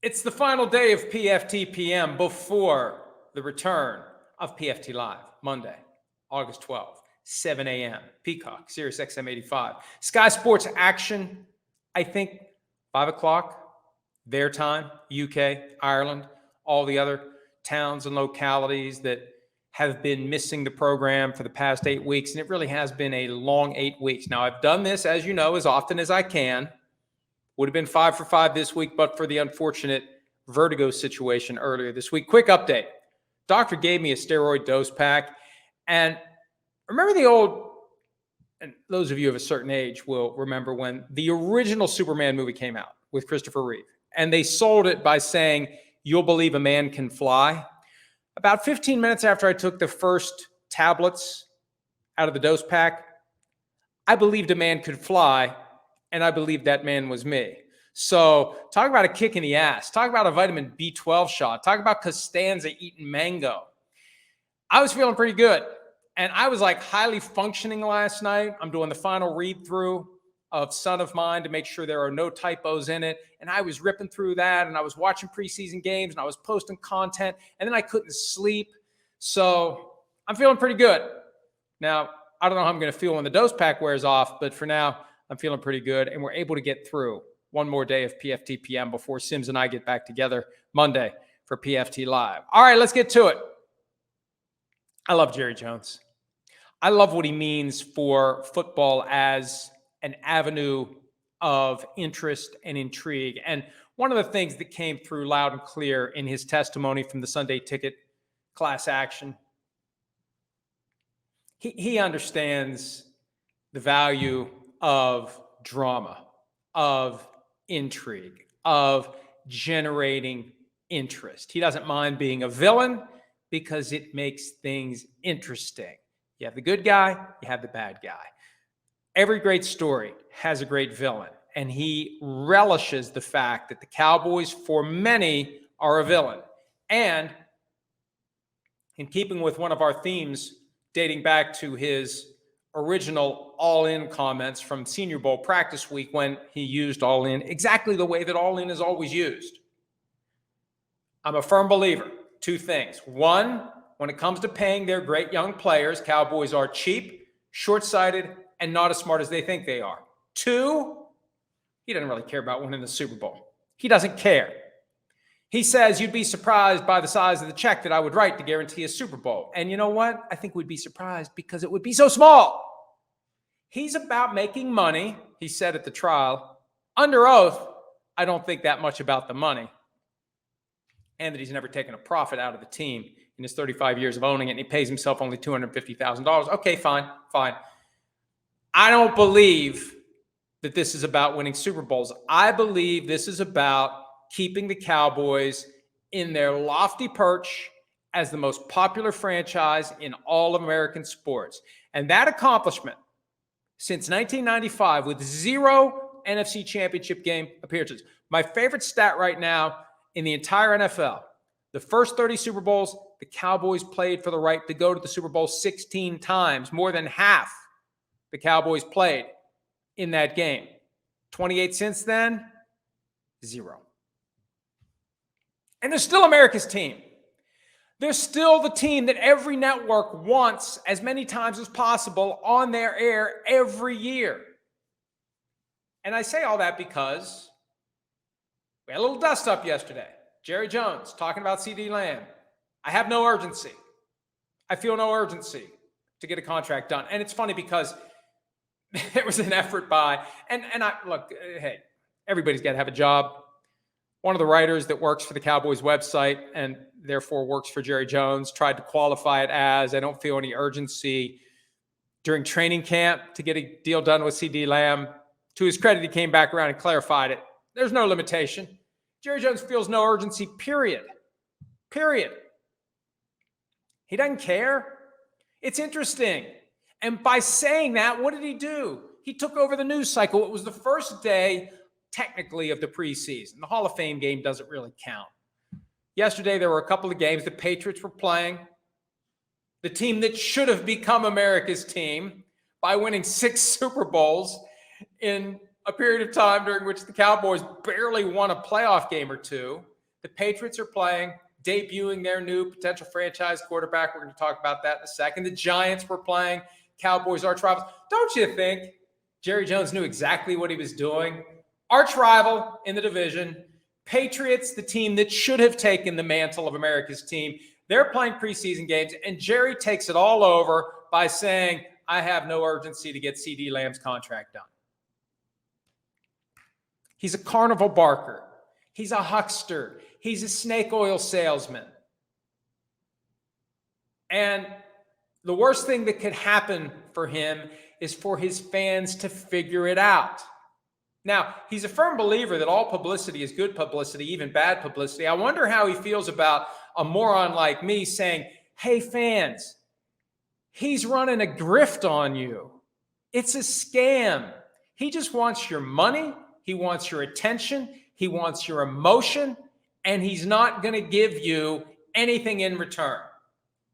It's the final day of PFT PM before the return of PFT Live, Monday, August 12th, 7 a.m. Peacock, Sirius XM 85. Sky Sports action, I think, 5 o'clock, their time, UK, Ireland, all the other towns and localities that have been missing the program for the past 8 weeks, and it really has been a long 8 weeks. Now, I've done this, as you know, as often as I can. Would have been 5 for 5 this week, but for the unfortunate vertigo situation earlier this week. Quick update. Doctor gave me a steroid dose pack. And remember the old, and those of you of a certain age will remember when the original Superman movie came out with Christopher Reeve. And they sold it by saying, "You'll believe a man can fly." About 15 minutes after I took the first tablets out of the dose pack, I believed a man could fly. And I believe that man was me. So talk about a kick in the ass. Talk about a vitamin B12 shot. Talk about Costanza eating mango. I was feeling pretty good. And I was like highly functioning last night. I'm doing the final read through of Son of Mine to make sure there are no typos in it. And I was ripping through that. And I was watching preseason games. And I was posting content. And then I couldn't sleep. So I'm feeling pretty good. Now, I don't know how I'm going to feel when the dose pack wears off. But for now, I'm feeling pretty good, and we're able to get through one more day of PFT PM before Sims and I get back together Monday for PFT Live. All right, let's get to it. I love Jerry Jones. I love what he means for football as an avenue of interest and intrigue. And one of the things that came through loud and clear in his testimony from the Sunday Ticket class action, he understands the value of drama, of intrigue, of generating interest. He doesn't mind being a villain because it makes things interesting. You have the good guy, you have the bad guy. Every great story has a great villain, and he relishes the fact that the Cowboys, for many, are a villain. And in keeping with one of our themes dating back to his original all-in comments from Senior Bowl practice week when he used all-in exactly the way that all-in is always used. I'm a firm believer. Two things. One, when it comes to paying their great young players, Cowboys are cheap, short-sighted, and not as smart as they think they are. Two, he doesn't really care about winning the Super Bowl. He doesn't care. He says, you'd be surprised by the size of the check that I would write to guarantee a Super Bowl. And you know what? I think we'd be surprised because it would be so small. He's about making money, he said at the trial. Under oath, I don't think that much about the money. And that he's never taken a profit out of the team in his 35 years of owning it, and he pays himself only $250,000. Okay, fine. I don't believe that this is about winning Super Bowls. I believe this is about keeping the Cowboys in their lofty perch as the most popular franchise in all of American sports. And that accomplishment, since 1995, with 0 NFC Championship game appearances. My favorite stat right now in the entire NFL, the first 30 Super Bowls, the Cowboys played for the right to go to the Super Bowl 16 times. More than half the Cowboys played in that game. 28 since then, 0. And they're still America's team. They're still the team that every network wants as many times as possible on their air every year. And I say all that because we had a little dust up yesterday. Jerry Jones talking about CeeDee Lamb. I have no urgency. I feel no urgency to get a contract done. And it's funny because there was an effort by, and I look, hey, everybody's got to have a job. One of the writers that works for the Cowboys website and therefore works for Jerry Jones tried to qualify it as, I don't feel any urgency during training camp to get a deal done with CeeDee Lamb. To his credit, he came back around and clarified it. There's no limitation. Jerry Jones feels no urgency, period. He doesn't care. It's interesting. And by saying that, what did he do? He took over the news cycle. It was the first day technically of the preseason. The Hall of Fame game doesn't really count. Yesterday, there were a couple of games the Patriots were playing. The team that should have become America's team by winning 6 Super Bowls in a period of time during which the Cowboys barely won a playoff game or two. The Patriots are playing, debuting their new potential franchise quarterback. We're going to talk about that in a second. The Giants were playing, Cowboys, arch rivals. Don't you think Jerry Jones knew exactly what he was doing? Arch rival in the division. Patriots, the team that should have taken the mantle of America's team. They're playing preseason games, and Jerry takes it all over by saying, I have no urgency to get CeeDee Lamb's contract done. He's a carnival barker. He's a huckster. He's a snake oil salesman. And the worst thing that could happen for him is for his fans to figure it out. Now, he's a firm believer that all publicity is good publicity, even bad publicity. I wonder how he feels about a moron like me saying, hey, fans, he's running a grift on you. It's a scam. He just wants your money. He wants your attention. He wants your emotion. And he's not going to give you anything in return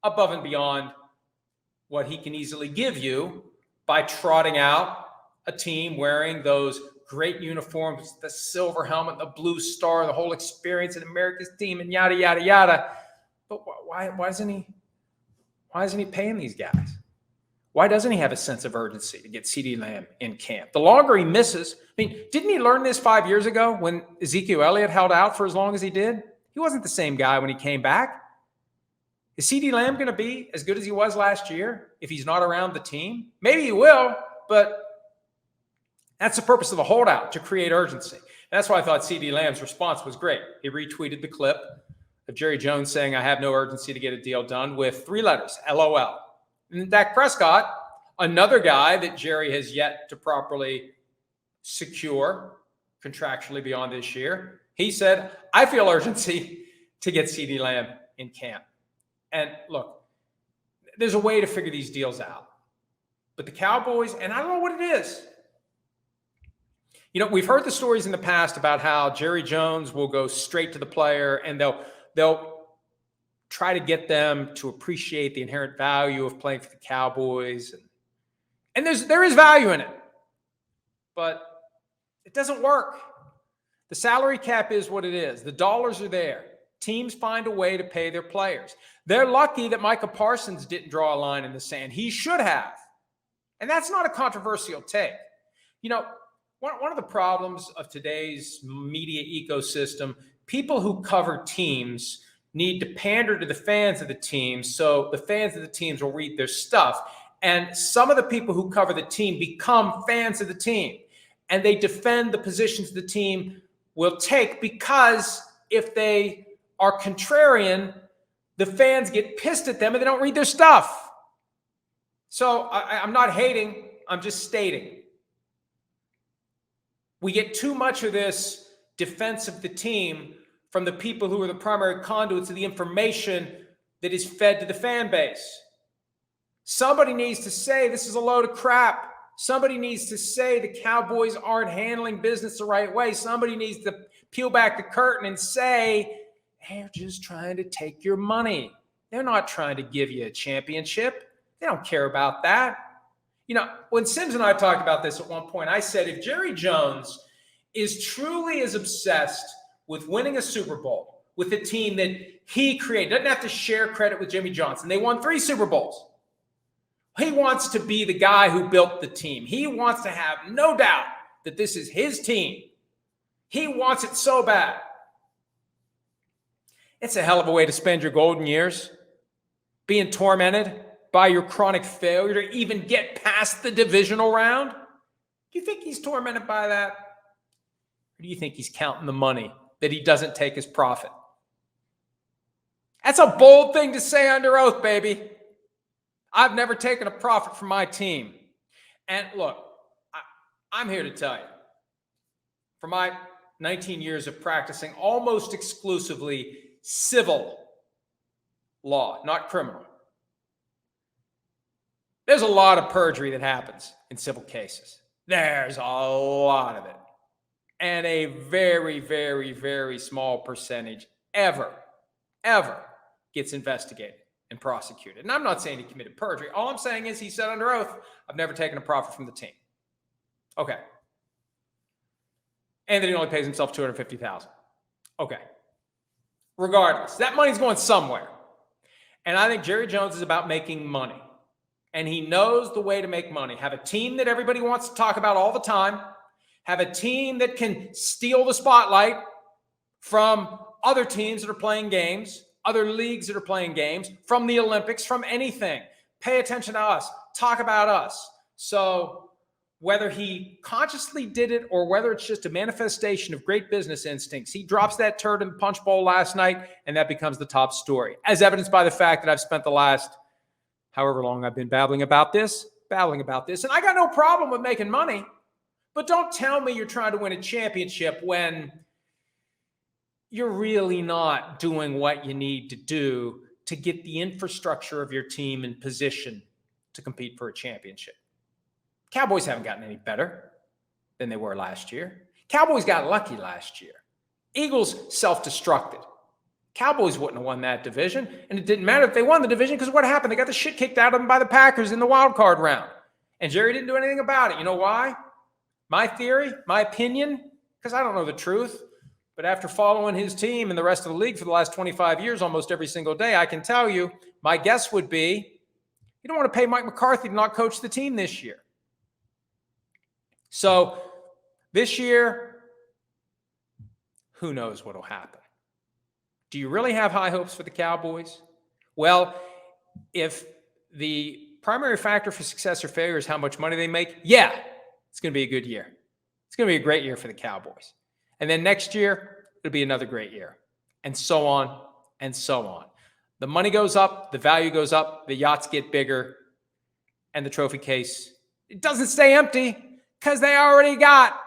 above and beyond what he can easily give you by trotting out a team wearing those great uniforms, the silver helmet, the blue star, the whole experience in America's team, and yada, yada, yada. But why isn't he paying these guys? Why doesn't he have a sense of urgency to get CeeDee Lamb in camp? The longer he misses, I mean, didn't he learn this 5 years ago when Ezekiel Elliott held out for as long as he did? He wasn't the same guy when he came back. Is CeeDee Lamb going to be as good as he was last year if he's not around the team? Maybe he will, but that's the purpose of the holdout, to create urgency. That's why I thought CeeDee Lamb's response was great. He retweeted the clip of Jerry Jones saying, I have no urgency to get a deal done, with 3 letters, LOL. And Dak Prescott, another guy that Jerry has yet to properly secure contractually beyond this year, he said, I feel urgency to get CeeDee Lamb in camp. And look, there's a way to figure these deals out. But the Cowboys, and I don't know what it is. You know, we've heard the stories in the past about how Jerry Jones will go straight to the player and they'll try to get them to appreciate the inherent value of playing for the Cowboys. And there is value in it, but it doesn't work. The salary cap is what it is. The dollars are there. Teams find a way to pay their players. They're lucky that Micah Parsons didn't draw a line in the sand. He should have. And that's not a controversial take. You know, one of the problems of today's media ecosystem, people who cover teams need to pander to the fans of the teams so the fans of the teams will read their stuff. And some of the people who cover the team become fans of the team, and they defend the positions the team will take, because if they are contrarian, the fans get pissed at them and they don't read their stuff. So I'm not hating, I'm just stating. We get too much of this defense of the team from the people who are the primary conduits of the information that is fed to the fan base. Somebody needs to say this is a load of crap. Somebody needs to say the Cowboys aren't handling business the right way. Somebody needs to peel back the curtain and say, they're just trying to take your money. They're not trying to give you a championship. They don't care about that. You know, when Sims and I talked about this at one point, I said, if Jerry Jones is truly as obsessed with winning a Super Bowl with a team that he created, doesn't have to share credit with Jimmy Johnson. They won 3 Super Bowls. He wants to be the guy who built the team. He wants to have no doubt that this is his team. He wants it so bad. It's a hell of a way to spend your golden years, being tormented by your chronic failure to even get past the divisional round. Do you think he's tormented by that? Or do you think he's counting the money that he doesn't take as profit? That's a bold thing to say under oath, baby. I've never taken a profit from my team. And look, I'm here to tell you, for my 19 years of practicing almost exclusively civil law, not criminal, there's a lot of perjury that happens in civil cases. There's a lot of it. And a very, very, very small percentage ever gets investigated and prosecuted. And I'm not saying he committed perjury. All I'm saying is he said under oath, I've never taken a profit from the team. Okay. And then he only pays himself $250,000. Okay. Regardless, that money's going somewhere. And I think Jerry Jones is about making money. And he knows the way to make money. Have a team that everybody wants to talk about all the time. Have a team that can steal the spotlight from other teams that are playing games, other leagues that are playing games, from the Olympics, from anything. Pay attention to us. Talk about us. So whether he consciously did it or whether it's just a manifestation of great business instincts, he drops that turd in the punch bowl last night, and that becomes the top story, as evidenced by the fact that I've spent the last however long I've been babbling about this. And I got no problem with making money, but don't tell me you're trying to win a championship when you're really not doing what you need to do to get the infrastructure of your team in position to compete for a championship. Cowboys haven't gotten any better than they were last year. Cowboys got lucky last year. Eagles self-destructed. Cowboys wouldn't have won that division, and it didn't matter if they won the division because what happened? They got the shit kicked out of them by the Packers in the wild card round, and Jerry didn't do anything about it. You know why? My theory, my opinion, because I don't know the truth, but after following his team and the rest of the league for the last 25 years, almost every single day, I can tell you, my guess would be you don't want to pay Mike McCarthy to not coach the team this year. So this year, who knows what will happen? Do you really have high hopes for the Cowboys? Well, if the primary factor for success or failure is how much money they make, yeah, it's going to be a good year. It's going to be a great year for the Cowboys. And then next year, it'll be another great year. And so on and so on. The money goes up, the value goes up, the yachts get bigger, and the trophy case, it doesn't stay empty because they already got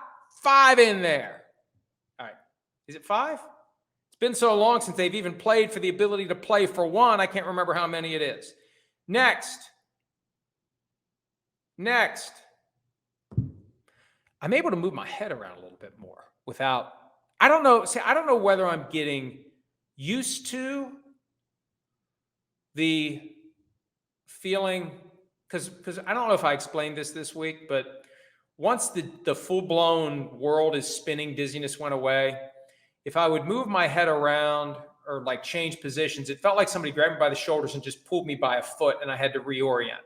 5 in there. All right. Is it 5? Been so long since they've even played for the ability to play for 1. I can't remember how many it is. Next. I'm able to move my head around a little bit more without, I don't know whether I'm getting used to the feeling, because I don't know if I explained this week, but once the full-blown world is spinning, dizziness went away. If I would move my head around or like change positions, it felt like somebody grabbed me by the shoulders and just pulled me by a foot, and I had to reorient.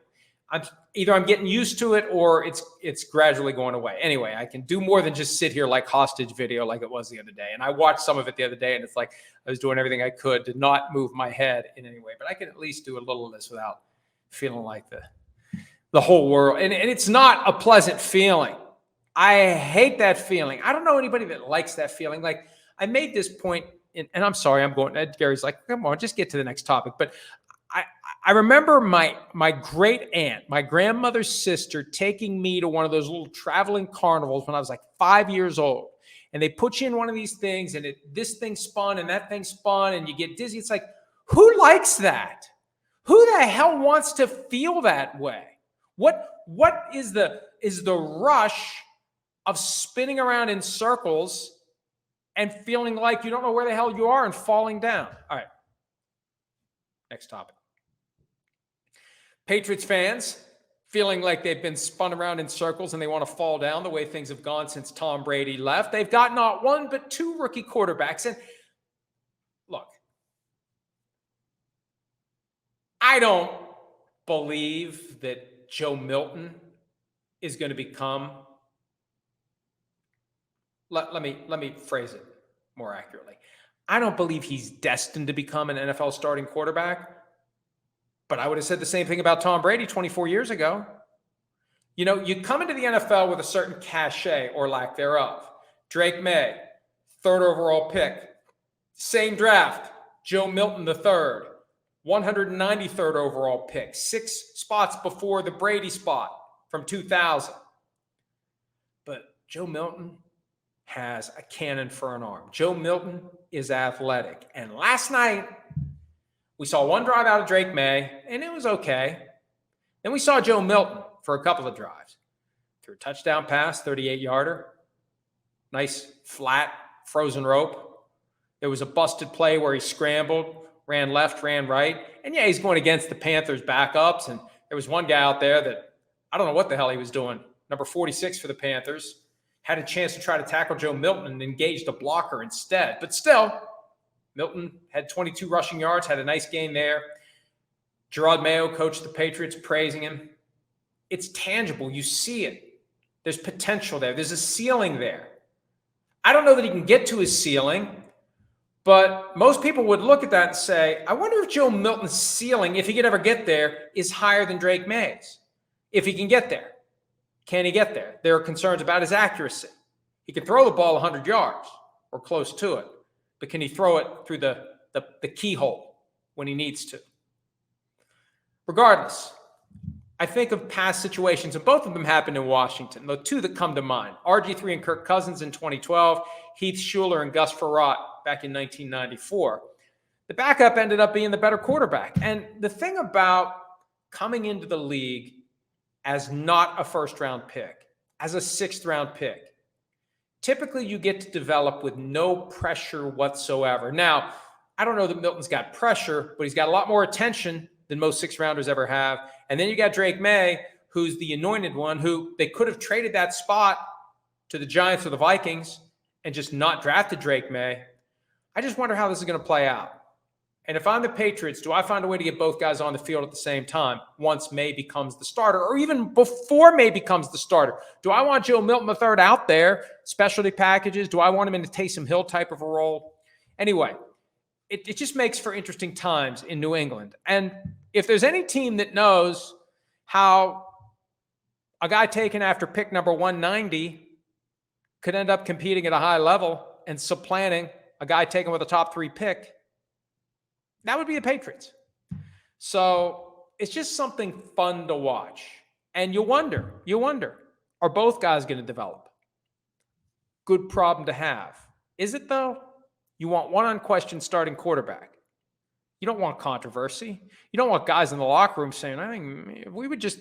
I'm getting used to it or it's gradually going away. Anyway, I can do more than just sit here like hostage video like it was the other day. And I watched some of it the other day, and it's like I was doing everything I could to not move my head in any way. But I can at least do a little of this without feeling like the whole world. And it's not a pleasant feeling. I hate that feeling. I don't know anybody that likes that feeling. Like, I made this point, and I'm sorry, Gary's like, come on, just get to the next topic. But I remember my great aunt, my grandmother's sister, taking me to one of those little traveling carnivals when I was like 5 years old. And they put you in one of these things, and this thing spun and that thing spun, and you get dizzy. It's like, who likes that? Who the hell wants to feel that way? What is the rush of spinning around in circles and feeling like you don't know where the hell you are and falling down? All right. Next topic. Patriots fans feeling like they've been spun around in circles and they want to fall down the way things have gone since Tom Brady left. They've got not one but 2 rookie quarterbacks. And look, I don't believe that Joe Milton is going to become, let me phrase it more accurately. I don't believe he's destined to become an NFL starting quarterback, but I would have said the same thing about Tom Brady 24 years ago. You know, you come into the NFL with a certain cachet or lack thereof. Drake Maye, 3rd overall pick. Same draft, Joe Milton III, 193rd overall pick, 6 spots before the Brady spot from 2000. But Joe Milton has a cannon for an arm. Joe Milton is athletic. And last night, we saw one drive out of Drake Maye, and it was okay. Then we saw Joe Milton for a couple of drives. Threw a touchdown pass, 38-yarder. Nice, flat, frozen rope. There was a busted play where he scrambled, ran left, ran right. And yeah, he's going against the Panthers' backups. And there was one guy out there that, I don't know what the hell he was doing, number 46 for the Panthers, had a chance to try to tackle Joe Milton and engaged a blocker instead. But still, Milton had 22 rushing yards, had a nice game there. Maye coached the Patriots, praising him. It's tangible. You see it. There's potential there. There's a ceiling there. I don't know that he can get to his ceiling, but most people would look at that and say, I wonder if Joe Milton's ceiling, if he could ever get there, is higher than Drake Maye's. If he can get there. Can he get there? There are concerns about his accuracy. He can throw the ball 100 yards or close to it, but can he throw it through the keyhole when he needs to? Regardless, I think of past situations, and both of them happened in Washington. The two that come to mind, RG3 and Kirk Cousins in 2012, Heath Schuler and Gus Frerotte back in 1994. The backup ended up being the better quarterback. And the thing about coming into the league as not a first-round pick, as a sixth-round pick, typically you get to develop with no pressure whatsoever. Now, I don't know that Milton's got pressure, but he's got a lot more attention than most six-rounders ever have. And then you got Drake Maye, who's the anointed one, who they could have traded that spot to the Giants or the Vikings and just not drafted Drake Maye. I just wonder how this is going to play out. And if I'm the Patriots, do I find a way to get both guys on the field at the same time once Maye becomes the starter, or even before Maye becomes the starter? Do I want Joe Milton III out there, specialty packages? Do I want him in a Taysom Hill type of a role? Anyway, it just makes for interesting times in New England. And if there's any team that knows how a guy taken after pick number 190 could end up competing at a high level and supplanting a guy taken with a top 3 pick, that would be the Patriots. So it's just something fun to watch. And you wonder, are both guys going to develop? Good problem to have. Is it though? You want one unquestioned starting quarterback. You don't want controversy. You don't want guys in the locker room saying, I think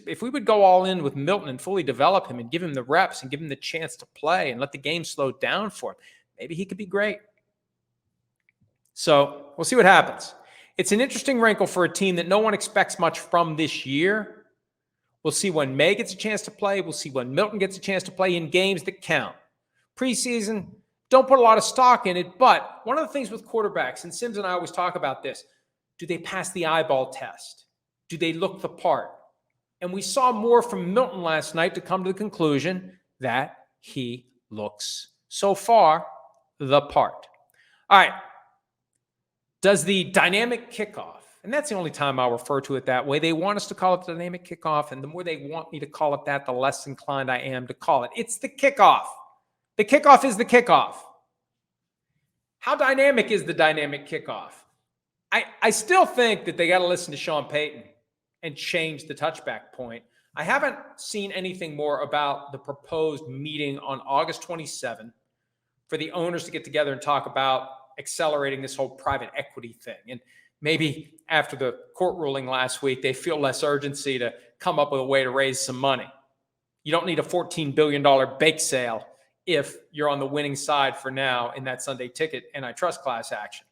if we would go all in with Milton and fully develop him and give him the reps and give him the chance to play and let the game slow down for him, maybe he could be great. So we'll see what happens. It's an interesting wrinkle for a team that no one expects much from this year. We'll see when Maye gets a chance to play. We'll see when Milton gets a chance to play in games that count. Preseason, don't put a lot of stock in it, but one of the things with quarterbacks, and Sims and I always talk about this, do they pass the eyeball test? Do they look the part? And we saw more from Milton last night to come to the conclusion that he looks, so far, the part. All right. Does the dynamic kickoff, and that's the only time I'll refer to it that way. They want us to call it the dynamic kickoff, and the more they want me to call it that, the less inclined I am to call it. It's the kickoff. The kickoff is the kickoff. How dynamic is the dynamic kickoff? I still think that they got to listen to Sean Payton and change the touchback point. I haven't seen anything more about the proposed meeting on August 27 for the owners to get together and talk about accelerating this whole private equity thing. And maybe after the court ruling last week, they feel less urgency to come up with a way to raise some money. You don't need a $14 billion bake sale if you're on the winning side for now in that Sunday ticket antitrust class action.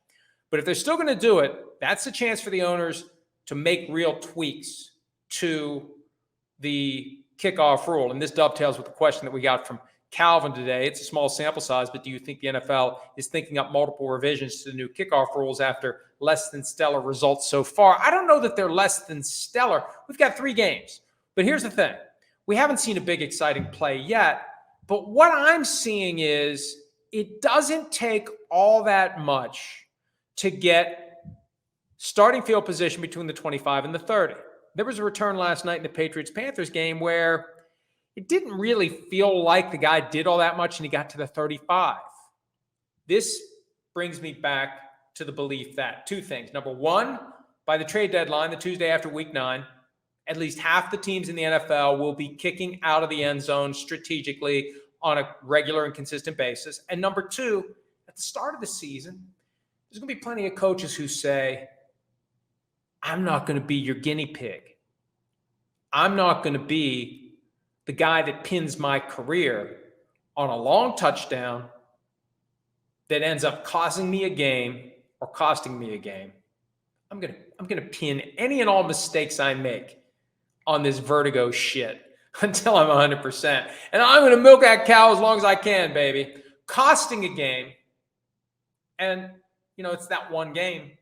But if they're still going to do it, that's a chance for the owners to make real tweaks to the kickoff rule. And this dovetails with the question that we got from Calvin today. It's a small sample size, but do you think the NFL is thinking up multiple revisions to the new kickoff rules after less than stellar results so far? I don't know that they're less than stellar. We've got 3 games. But here's the thing. We haven't seen a big exciting play yet. But what I'm seeing is it doesn't take all that much to get starting field position between the 25 and the 30. There was a return last night in the Patriots-Panthers game where it didn't really feel like the guy did all that much and he got to the 35. This brings me back to the belief that 2 things. Number 1, by the trade deadline, the Tuesday after week 9, at least half the teams in the NFL will be kicking out of the end zone strategically on a regular and consistent basis. And number 2, at the start of the season, there's going to be plenty of coaches who say, I'm not going to be your guinea pig. I'm not going to be the guy that pins my career on a long touchdown that ends up causing me a game or costing me a game. I'm going to pin any and all mistakes I make on this vertigo shit until I'm 100%. And I'm going to milk that cow as long as I can, baby. Costing a game. And it's that one game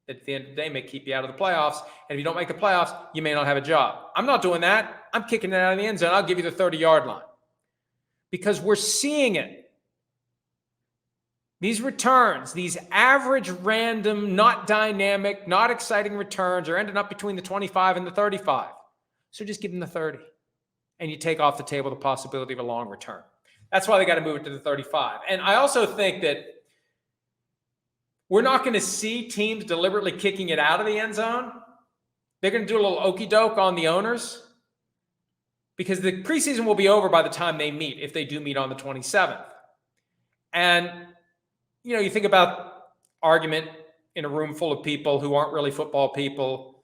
that at the end of the day may keep you out of the playoffs. And if you don't make the playoffs, you may not have a job. I'm not doing that. I'm kicking it out of the end zone. I'll give you the 30-yard line because we're seeing it. These returns, these average, random, not dynamic, not exciting returns are ending up between the 25 and the 35. So just give them the 30. And you take off the table the possibility of a long return. That's why they got to move it to the 35. And I also think that we're not going to see teams deliberately kicking it out of the end zone. They're going to do a little okey doke on the owners because the preseason will be over by the time they meet, if they do meet on the 27th. And, you think about argument in a room full of people who aren't really football people.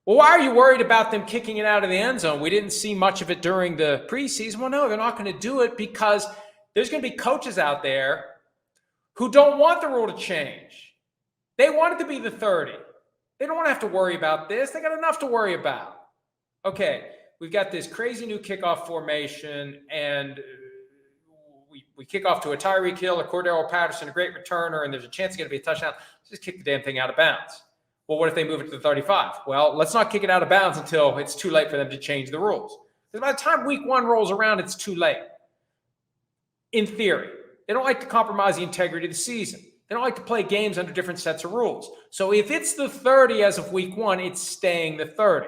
Well, why are you worried about them kicking it out of the end zone? We didn't see much of it during the preseason. Well, no, they're not going to do it because there's going to be coaches out there who don't want the rule to change. They want it to be the 30. They don't want to have to worry about this. They got enough to worry about. Okay, we've got this crazy new kickoff formation, and we kick off to a Tyreek Hill, a Cordero Patterson, a great returner, and there's a chance it's going to be a touchdown. Let's just kick the damn thing out of bounds. Well, what if they move it to the 35? Well, let's not kick it out of bounds until it's too late for them to change the rules. Because by the time week 1 rolls around, it's too late. In theory. They don't like to compromise the integrity of the season. They don't like to play games under different sets of rules. So if it's the 30 as of week 1, it's staying the 30.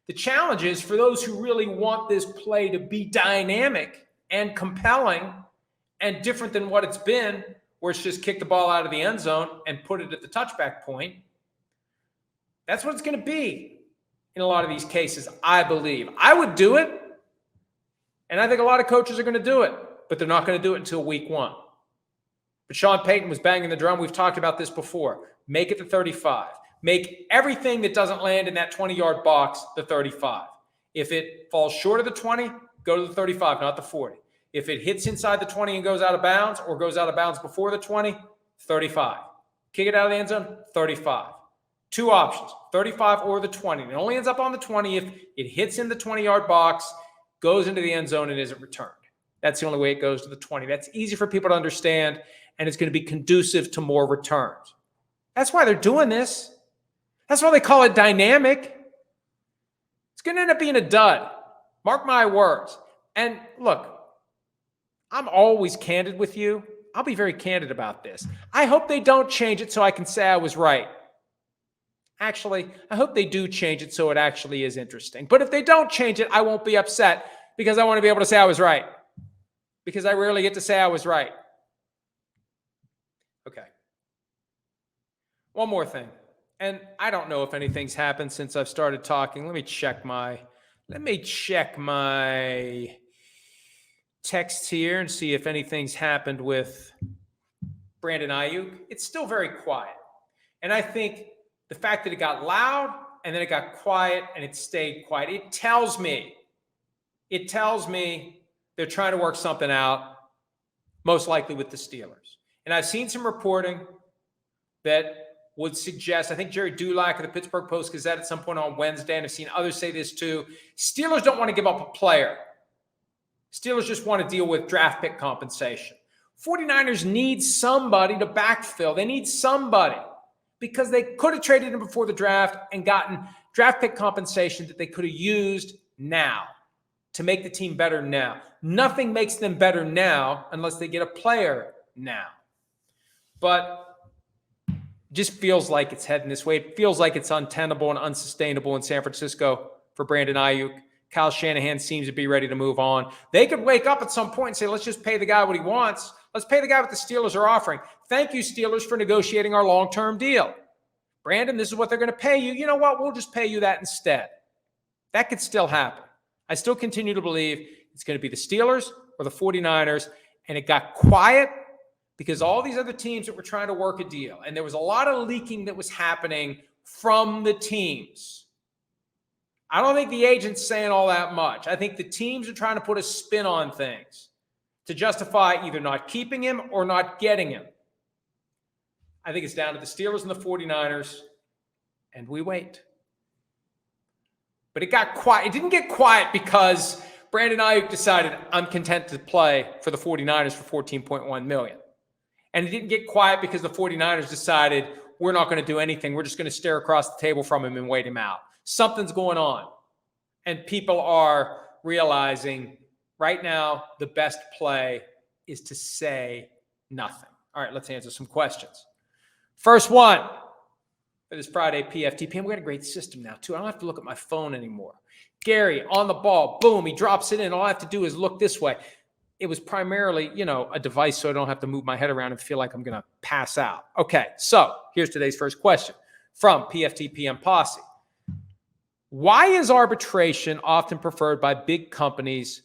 The challenge is for those who really want this play to be dynamic and compelling and different than what it's been, where it's just kick the ball out of the end zone and put it at the touchback point. That's what it's going to be in a lot of these cases, I believe. I would do it, and I think a lot of coaches are going to do it, but they're not going to do it until week 1. But Sean Payton was banging the drum. We've talked about this before. Make it the 35. Make everything that doesn't land in that 20-yard box the 35. If it falls short of the 20, go to the 35, not the 40. If it hits inside the 20 and goes out of bounds or goes out of bounds before the 20, 35. Kick it out of the end zone, 35. 2 options, 35 or the 20. It only ends up on the 20 if it hits in the 20-yard box, goes into the end zone, and isn't returned. That's the only way it goes to the 20. That's easy for people to understand, and it's going to be conducive to more returns. That's why they're doing this. That's why they call it dynamic. It's going to end up being a dud. Mark my words. And look, I'm always candid with you. I'll be very candid about this. I hope they don't change it so I can say I was right. Actually, I hope they do change it so it actually is interesting. But if they don't change it, I won't be upset because I want to be able to say I was right. Because I rarely get to say I was right. Okay. One more thing. And I don't know if anything's happened since I've started talking. Let me check my text here and see if anything's happened with Brandon Aiyuk. It's still very quiet. And I think the fact that it got loud and then it got quiet and it stayed quiet, it tells me they're trying to work something out, most likely with the Steelers. And I've seen some reporting that would suggest, I think Jerry Dulac of the Pittsburgh Post-Gazette at some point on Wednesday, and I've seen others say this too, Steelers don't want to give up a player. Steelers just want to deal with draft pick compensation. 49ers need somebody to backfill. They need somebody because they could have traded him before the draft and gotten draft pick compensation that they could have used now to make the team better now. Nothing makes them better now unless they get a player now. But it just feels like it's heading this way. It feels like it's untenable and unsustainable in San Francisco for Brandon Aiyuk. Kyle Shanahan seems to be ready to move on. They could wake up at some point and say, let's just pay the guy what he wants. Let's pay the guy what the Steelers are offering. Thank you, Steelers, for negotiating our long-term deal. Brandon, this is what they're going to pay you. You know what? We'll just pay you that instead. That could still happen. I still continue to believe it's going to be the Steelers or the 49ers, and it got quiet because all these other teams that were trying to work a deal, and there was a lot of leaking that was happening from the teams. I don't think the agent's saying all that much. I think the teams are trying to put a spin on things to justify either not keeping him or not getting him. I think it's down to the Steelers and the 49ers, and we wait. But it got quiet. It didn't get quiet because Brandon Aiyuk decided I'm content to play for the 49ers for $14.1 million. And it didn't get quiet because the 49ers decided we're not going to do anything. We're just going to stare across the table from him and wait him out. Something's going on. And people are realizing right now the best play is to say nothing. All right, let's answer some questions. First one for this Friday PFT PM. We got a great system now, too. I don't have to look at my phone anymore. Gary on the ball. Boom, he drops it in. All I have to do is look this way. It was primarily, a device so I don't have to move my head around and feel like I'm going to pass out. Okay, so here's today's first question from PFT PM Posse. Why is arbitration often preferred by big companies,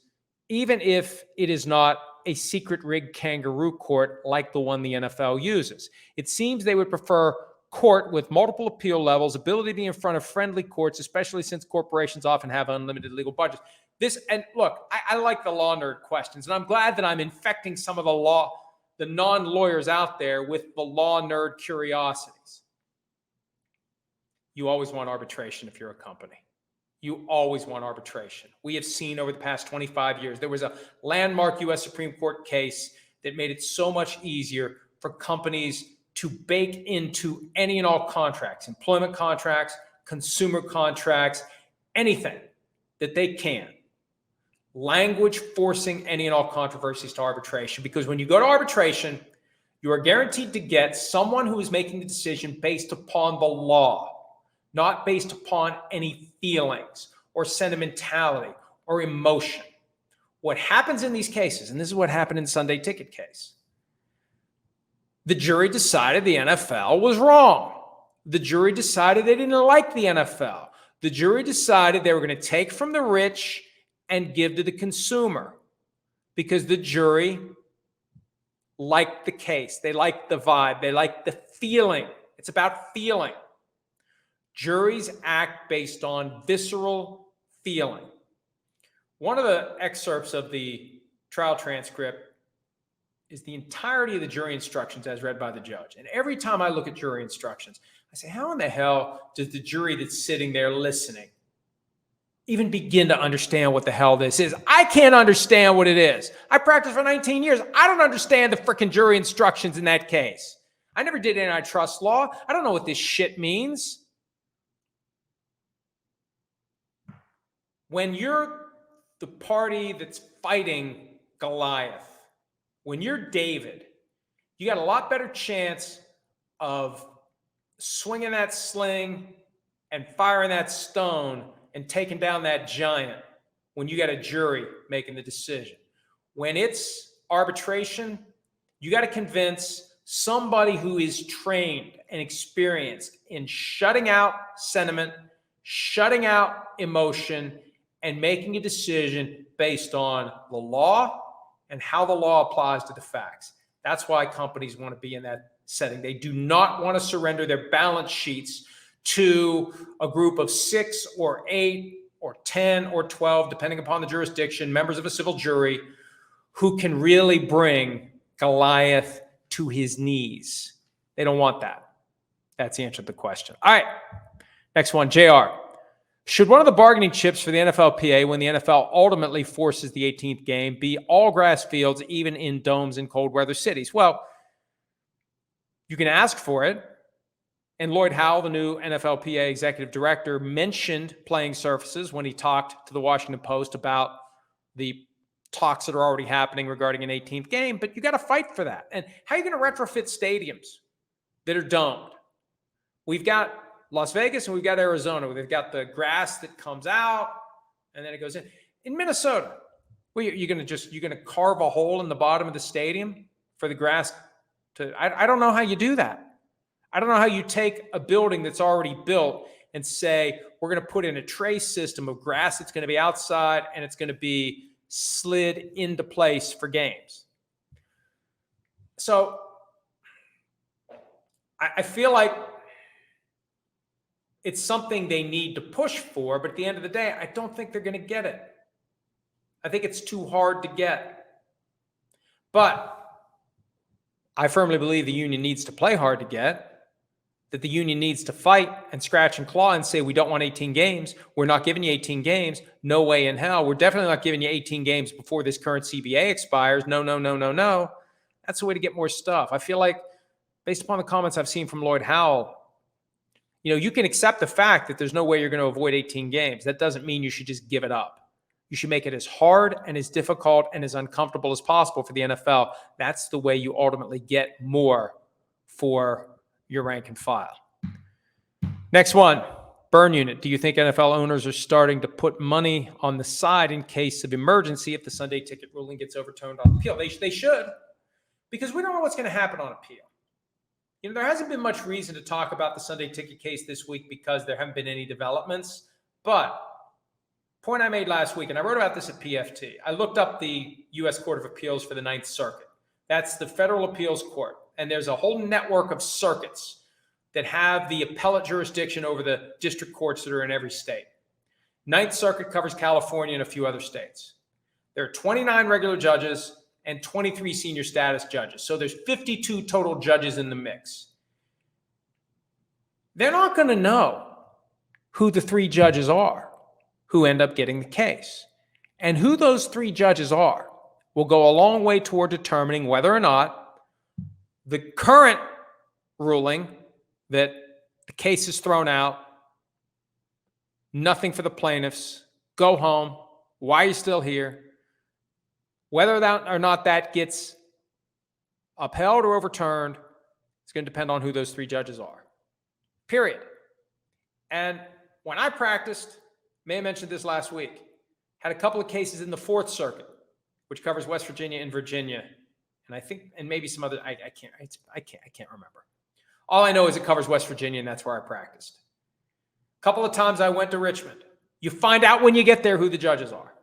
even if it is not a secret rigged kangaroo court like the one the NFL uses? It seems they would prefer court with multiple appeal levels, ability to be in front of friendly courts, especially since corporations often have unlimited legal budgets. And look, I like the law nerd questions, and I'm glad that I'm infecting some of the non-lawyers out there with the law nerd curiosities. You always want arbitration if you're a company. You always want arbitration. We have seen over the past 25 years, there was a landmark U.S. Supreme Court case that made it so much easier for companies to bake into any and all contracts, employment contracts, consumer contracts, anything that they can. Language forcing any and all controversies to arbitration, because when you go to arbitration, you are guaranteed to get someone who is making the decision based upon the law, not based upon any feelings or sentimentality or emotion. What happens in these cases, and this is what happened in the Sunday Ticket case, the jury decided the NFL was wrong. The jury decided they didn't like the NFL. The jury decided they were going to take from the rich and give to the consumer because the jury liked the case. They liked the vibe. They liked the feeling. It's about feeling. Juries act based on visceral feeling. One of the excerpts of the trial transcript is the entirety of the jury instructions as read by the judge. And every time I look at jury instructions, I say, how in the hell does the jury that's sitting there listening even begin to understand what the hell this is? I can't understand what it is. I practiced for 19 years. I don't understand the freaking jury instructions in that case. I never did antitrust law. I don't know what this shit means. When you're the party that's fighting Goliath, when you're David, you got a lot better chance of swinging that sling and firing that stone and taking down that giant when you got a jury making the decision. When it's arbitration, you got to convince somebody who is trained and experienced in shutting out sentiment, shutting out emotion, and making a decision based on the law and how the law applies to the facts. That's why companies want to be in that setting. They do not want to surrender their balance sheets to a group of 6 or 8 or 10 or 12, depending upon the jurisdiction, members of a civil jury who can really bring Goliath to his knees. They don't want that. That's the answer to the question. All right, next one, JR. Should one of the bargaining chips for the NFLPA when the NFL ultimately forces the 18th game be all grass fields, even in domes in cold weather cities? Well, you can ask for it. And Lloyd Howell, the new NFLPA executive director, mentioned playing surfaces when he talked to the Washington Post about the talks that are already happening regarding an 18th game. But you got to fight for that. And how are you going to retrofit stadiums that are domed? We've got Las Vegas and we've got Arizona. They've got the grass that comes out and then it goes in. In Minnesota, well, you're going to carve a hole in the bottom of the stadium for the grass to. I don't know how you do that. I don't know how you take a building that's already built and say, we're going to put in a tray system of grass that's going to be outside and it's going to be slid into place for games. So I feel like it's something they need to push for, but at the end of the day, I don't think they're going to get it. I think it's too hard to get. But I firmly believe the union needs to play hard to get, that the union needs to fight and scratch and claw and say, we don't want 18 games. We're not giving you 18 games. No way in hell. We're definitely not giving you 18 games before this current CBA expires. No. That's the way to get more stuff. I feel like, based upon the comments I've seen from Lloyd Howell, you can accept the fact that there's no way you're going to avoid 18 games. That doesn't mean you should just give it up. You should make it as hard and as difficult and as uncomfortable as possible for the NFL. That's the way you ultimately get more for your rank and file. Next one, burn unit. Do you think NFL owners are starting to put money on the side in case of emergency if the Sunday ticket ruling gets overturned on appeal? They should, because we don't know what's going to happen on appeal. There hasn't been much reason to talk about the Sunday ticket case this week because there haven't been any developments. But point I made last week, and I wrote about this at PFT, I looked up the U.S. Court of Appeals for the Ninth Circuit. That's the federal appeals court. And there's a whole network of circuits that have the appellate jurisdiction over the district courts that are in every state. Ninth Circuit covers California and a few other states. There are 29 regular judges and 23 senior status judges. So there's 52 total judges in the mix. They're not going to know who the 3 judges are who end up getting the case. And who those 3 judges are will go a long way toward determining whether or not the current ruling that the case is thrown out, nothing for the plaintiffs, go home, why are you still here? Whether or not that gets upheld or overturned, it's going to depend on who those 3 judges are. Period. And when I practiced, Maye mentioned this last week, had a couple of cases in the Fourth Circuit, which covers West Virginia and Virginia, and maybe some other. I can't remember. All I know is it covers West Virginia, and that's where I practiced. A couple of times I went to Richmond. You find out when you get there who the judges are.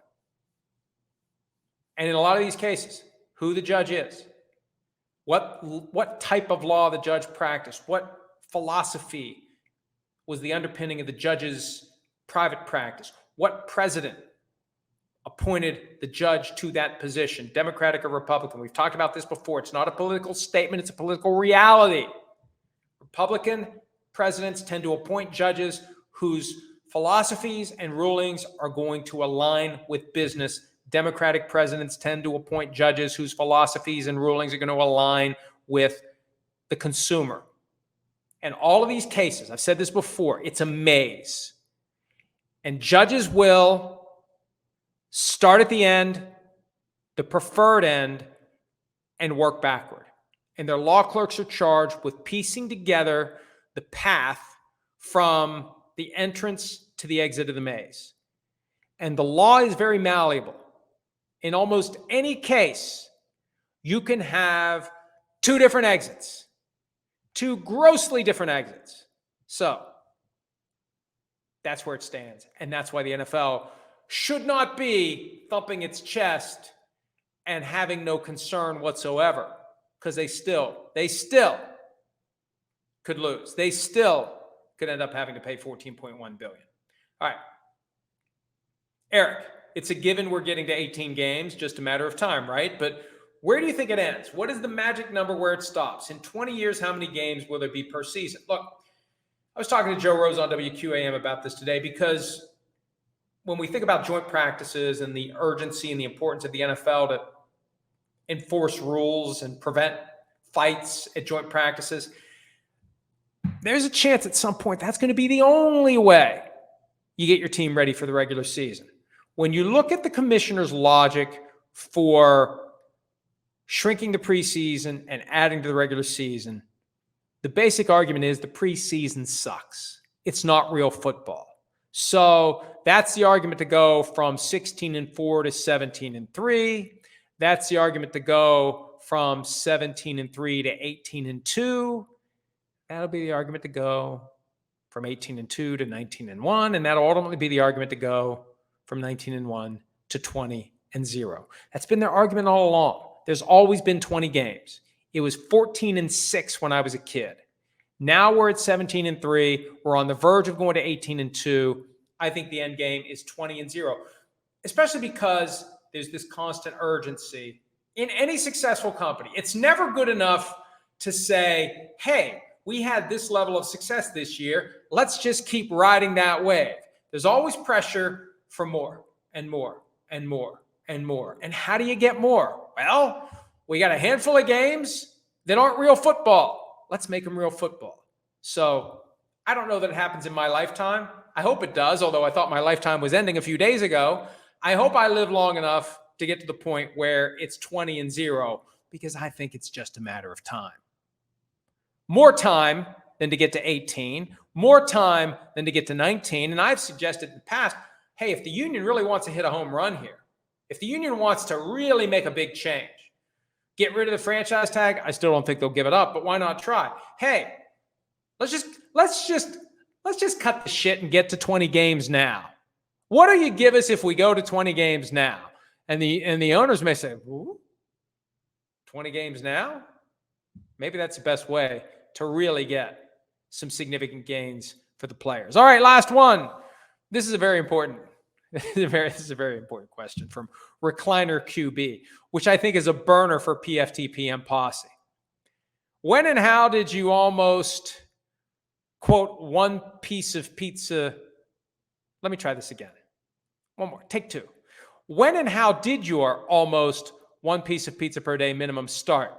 And in a lot of these cases, who the judge is, what type of law the judge practiced, what philosophy was the underpinning of the judge's private practice, what president appointed the judge to that position, Democratic or Republican. We've talked about this before. It's not a political statement, it's a political reality. Republican presidents tend to appoint judges whose philosophies and rulings are going to align with business. Democratic presidents tend to appoint judges whose philosophies and rulings are going to align with the consumer. And all of these cases, I've said this before, it's a maze. And judges will start at the end, the preferred end, and work backward. And their law clerks are charged with piecing together the path from the entrance to the exit of the maze. And the law is very malleable. In almost any case, you can have 2 different exits, 2 grossly different exits. So that's where it stands. And that's why the NFL should not be thumping its chest and having no concern whatsoever, because they still could lose. They still could end up having to pay $14.1 billion. All right. Eric, it's a given we're getting to 18 games, just a matter of time, right? But where do you think it ends? What is the magic number where it stops? In 20 years, how many games will there be per season? Look, I was talking to Joe Rose on WQAM about this today, because when we think about joint practices and the urgency and the importance of the NFL to enforce rules and prevent fights at joint practices, there's a chance at some point that's going to be the only way you get your team ready for the regular season. When you look at the commissioner's logic for shrinking the preseason and adding to the regular season, the basic argument is the preseason sucks. It's not real football. So that's the argument to go from 16-4 to 17-3. That's the argument to go from 17-3 to 18-2. That'll be the argument to go from 18-2 to 19-1. And that'll ultimately be the argument to go from 19-1 to 20-0. That's been their argument all along. There's always been 20 games. It was 14-6 when I was a kid. Now we're at 17-3. We're on the verge of going to 18-2. I think the end game is 20-0, especially because there's this constant urgency in any successful company. It's never good enough to say, hey, we had this level of success this year. Let's just keep riding that wave. There's always pressure for more and more and more and more. And how do you get more? Well, We got a handful of games that aren't real football. Let's make them real football. So I don't know that it happens in my lifetime. I hope it does, although I thought my lifetime was ending a few days ago. I hope I live long enough to get to the point where it's 20-0, because I think it's just a matter of time. More time than to get to 18, more time than to get to 19. And I've suggested in the past, hey, if the union really wants to hit a home run here, if the union wants to really make a big change, get rid of the franchise tag, I still don't think they'll give it up, but why not try? Hey, let's just cut the shit and get to 20 games now. What do you give us if we go to 20 games now? And the owners may say, ooh, 20 games now? Maybe that's the best way to really get some significant gains for the players. All right, last one. This is a very important question from Recliner QB, which I think is a burner for PFT PM Posse. When and how did you almost, quote, one piece of pizza? Let me try this again. One more. Take two. When and how did your almost one piece of pizza per day minimum start?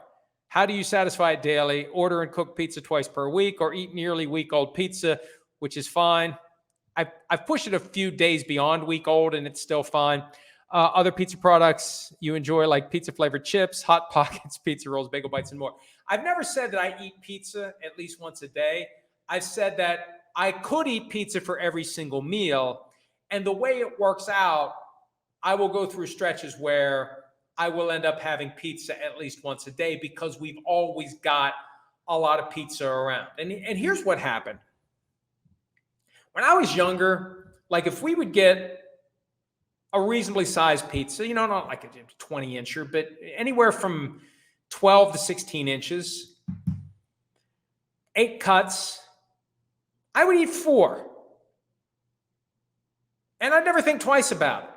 How do you satisfy it daily? Order and cook pizza twice per week, or eat nearly week-old pizza, which is fine. I've pushed it a few days beyond week old, and it's still fine. Other pizza products you enjoy, like pizza-flavored chips, Hot Pockets, pizza rolls, bagel bites, and more. I've never said that I eat pizza at least once a day. I've said that I could eat pizza for every single meal, and the way it works out, I will go through stretches where I will end up having pizza at least once a day because we've always got a lot of pizza around. And here's what happened. When I was younger, like if we would get a reasonably sized pizza, not like a 20-incher, but anywhere from 12 to 16 inches, 8 cuts, I would eat 4. And I'd never think twice about it.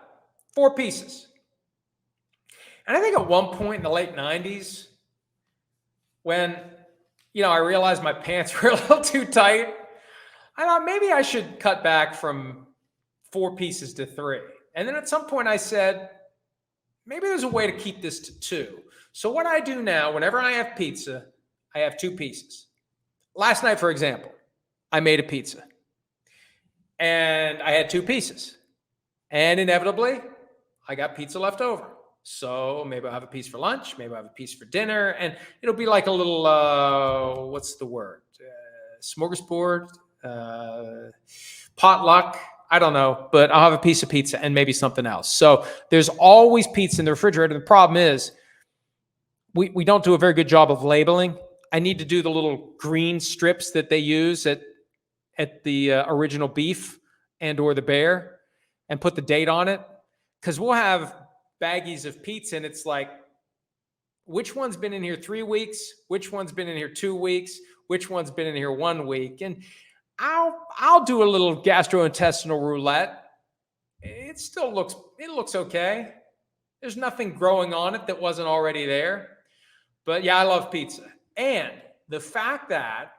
4 pieces. And I think at one point in the late 90s, when, I realized my pants were a little too tight, I thought maybe I should cut back from 4 pieces to 3. And then at some point I said, maybe there's a way to keep this to 2. So what I do now, whenever I have pizza, I have 2 pieces. Last night, for example, I made a pizza. And I had 2 pieces. And inevitably, I got pizza left over. So maybe I'll have a piece for lunch. Maybe I'll have a piece for dinner. And it'll be like a little, what's the word? Smorgasbord? Potluck? I don't know. But I'll have a piece of pizza and maybe something else. So there's always pizza in the refrigerator. The problem is we don't do a very good job of labeling. I need to do the little green strips that they use at the original beef and or the bear and put the date on it. Because we'll have baggies of pizza and it's like, which one's been in here 3 weeks? Which one's been in here 2 weeks? Which one's been in here 1 week? And I'll do a little gastrointestinal roulette. It looks okay. There's nothing growing on it that wasn't already there. But yeah, I love pizza. And the fact that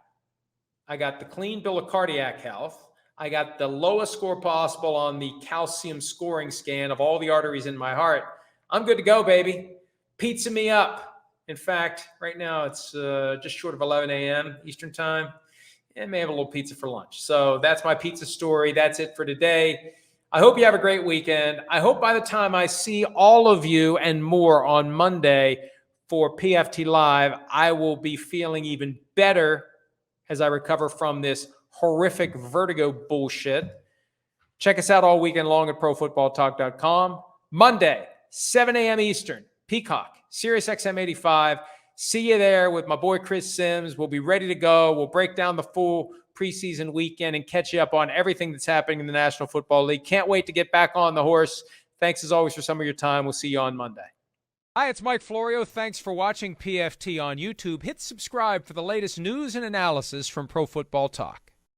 I got the clean bill of cardiac health, I got the lowest score possible on the calcium scoring scan of all the arteries in my heart. I'm good to go, baby. Pizza me up. In fact, right now it's just short of 11 a.m. Eastern time. And may have a little pizza for lunch. So that's my pizza story. That's it for today. I hope you have a great weekend. I hope by the time I see all of you and more on Monday for PFT Live, I will be feeling even better as I recover from this horrific vertigo bullshit. Check us out all weekend long at profootballtalk.com. Monday, 7 a.m. Eastern, Peacock, Sirius XM 85. See you there with my boy Chris Sims. We'll be ready to go. We'll break down the full preseason weekend and catch you up on everything that's happening in the National Football League. Can't wait to get back on the horse. Thanks as always for some of your time. We'll see you on Monday. Hi, it's Mike Florio. Thanks for watching PFT on YouTube. Hit subscribe for the latest news and analysis from Pro Football Talk.